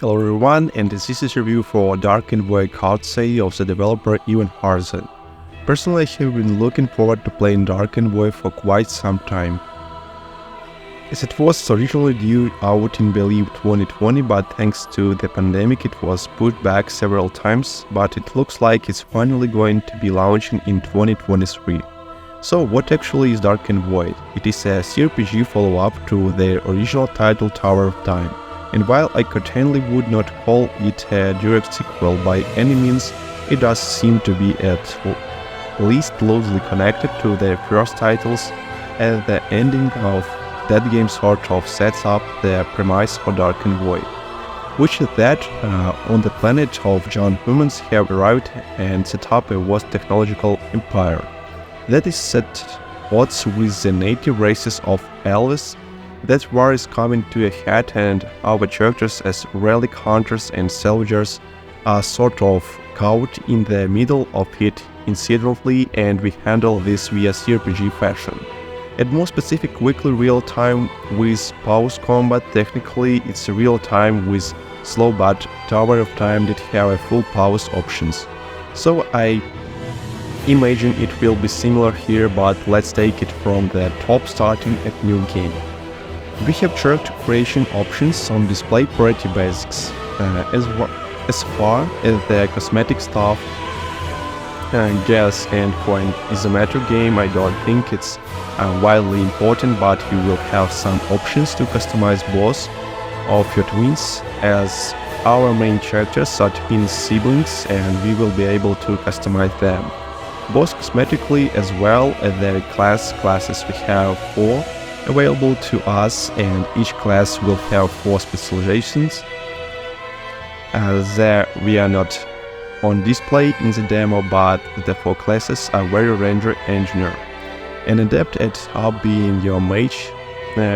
Hello everyone, and this is a review for Dark Envoy card say of the developer Envoy. Personally, I have been looking forward to playing Dark Envoy for quite some time, as it was originally due out in Believe 2020, but thanks to the pandemic it was pushed back several times, but it looks like it's finally going to be launching in 2023. So what actually is Dark Envoy? It is a CRPG follow-up to their original title Tower of Time. And while I certainly would not call it a direct sequel by any means, it does seem to be at least closely connected to their first titles, and the ending of that game sort of sets up the premise for Dark Envoy, which is that on the planet of John, humans have arrived and set up a vast technological empire that is set odds with the native races of Elvis. That war is coming to a head, and our characters as relic hunters and salvagers are sort of caught in the middle of it incidentally, and we handle this via CRPG fashion. At more specific, quickly real-time with pause combat. Technically it's real-time with slow but Tower of Time that have a full pause options. So I imagine it will be similar here, but let's take it from the top, starting at new game. We have character creation options on display, pretty basics. As far as the cosmetic stuff goes, and for an isometric game I don't think it's wildly important, but you will have some options to customize both of your twins, as our main characters are twin siblings and we will be able to customize them, both cosmetically as well as the classes. We have 4 available to us, and each class will have 4 specializations. There we are not on display in the demo, but the 4 classes are Warrior, Ranger, Engineer. An adept at being your mage,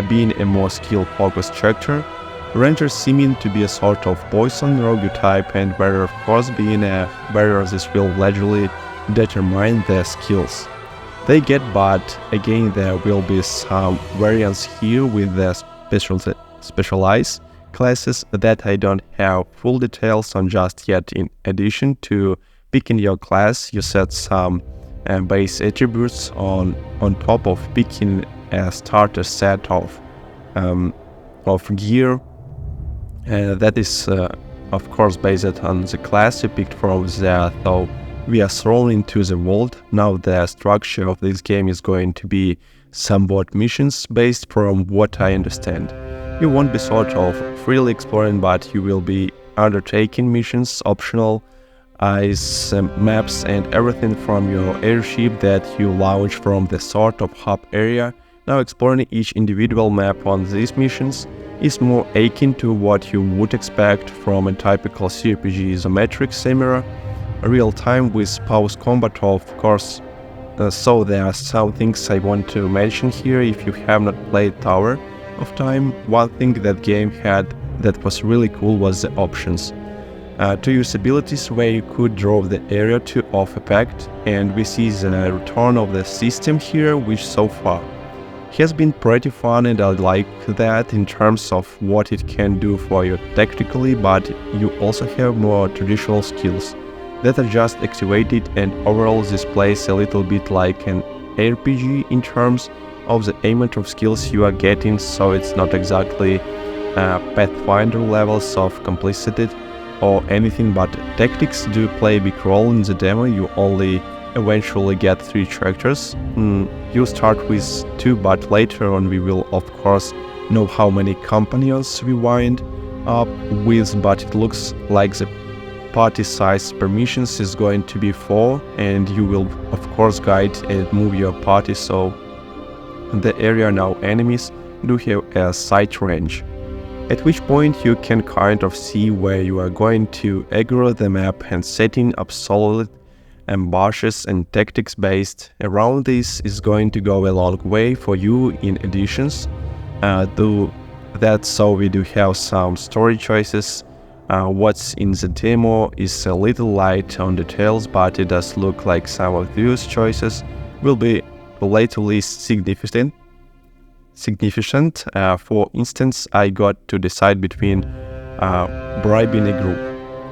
being a more skill-focused character, Ranger seeming to be a sort of poison rogue type, and Warrior of course being a warrior. This will gradually determine their skills they get, but again there will be some variants here with the specialized classes that I don't have full details on just yet. In addition to picking your class, you set some base attributes on top of picking a starter set of gear that is of course based on the class you picked from there. So we are thrown into the world. Now the structure of this game is going to be somewhat missions based from what I understand. You won't be sort of freely exploring, but you will be undertaking missions, optional ice maps and everything from your airship that you launch from the sort of hub area. Now exploring each individual map on these missions is more akin to what you would expect from a typical CRPG isometric similar real-time with pause combat, of course. So there are some things I want to mention here. If you have not played Tower of Time, one thing that game had that was really cool was the options to use abilities where you could draw the area to off effect, and we see the return of the system here, which so far has been pretty fun, and I like that in terms of what it can do for you tactically, but you also have more traditional skills that are just activated, and overall this plays a little bit like an RPG in terms of the amount of skills you are getting, so it's not exactly Pathfinder levels of complexity or anything, but tactics do play a big role in the demo. You only eventually get 3 characters. You start with 2, but later on we will of course know how many companions we wind up with, but it looks like the party size permissions is going to be 4, and you will of course guide and move your party, so the area now enemies do have a sight range, at which point you can kind of see where you are going to aggro the map, and setting up solid ambushes and tactics based around this is going to go a long way for you in additions to that. So we do have some story choices. What's in the demo is a little light on details, but it does look like some of those choices will be relatively significant. For instance, I got to decide between bribing a group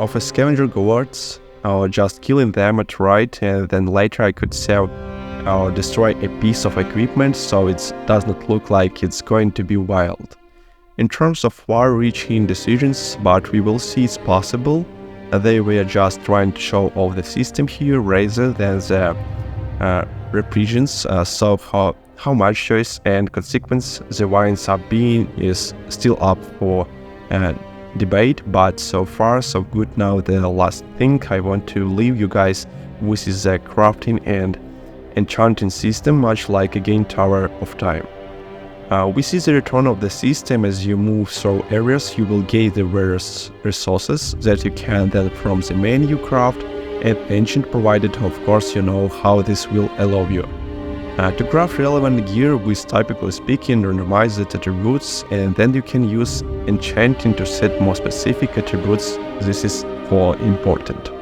of scavenger guards, or just killing them outright, and then later I could sell or destroy a piece of equipment so it does not look like it's going to be wild. In terms of far-reaching decisions, but we will see it's possible. They were just trying to show off the system here rather than the repressions, so how much choice and consequence there winds up being is still up for debate, but so far so good. Now the last thing I want to leave you guys with is the crafting and enchanting system, much like a game Tower of Time. We see the return of the system. As you move through areas, you will gain the various resources that you can then from the menu craft and ancient, provided of course you know how this will allow you to craft relevant gear with, typically speaking, randomized attributes, and then you can use enchanting to set more specific attributes. This is more important.